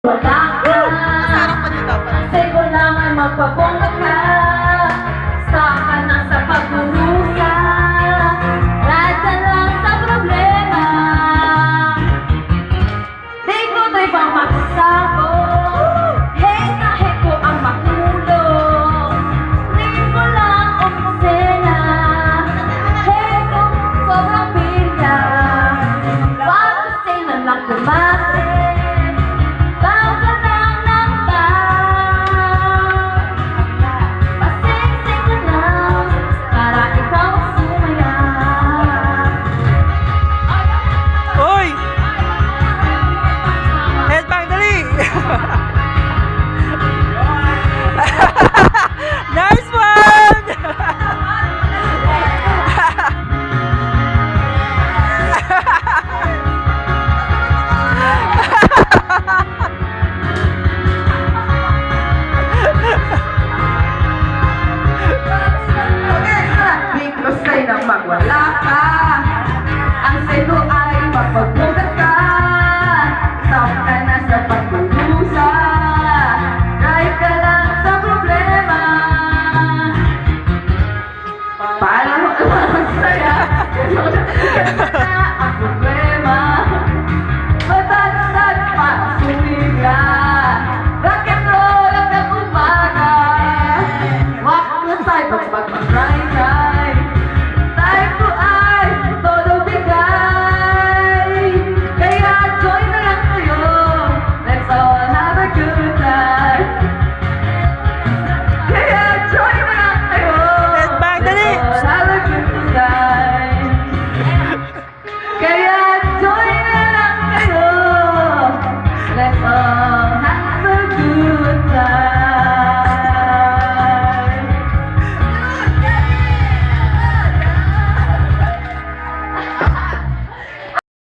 Wala ka, kasi ko naman magpabongga ka. Saka na sa pagdurusa, radya lang sa problema. Di ko to'y pang magsasako, heka ko ang makulong. Di ko lang opisena, heko sobrang pilya. Pag-kasi na lang kumate, Nice one! Mikros kayo nang magwala ka, ang sa'yo ay mapagbugat ka. Stop ka na sa pagdurusa, drive ka lang sa problema. Para mo magsaya, na ang problema. Matagtag pa ang sumigla, rock and roll hanggang umaga. Walk na tayo pag mag-ride. Tayo ko ay todo bigay, kaya join na lang kayo. Let's all have a good time. Kaya join na lang kayo. Let's bang, dali! Let's all have a good time. Kaya join na lang kayo. Let's all have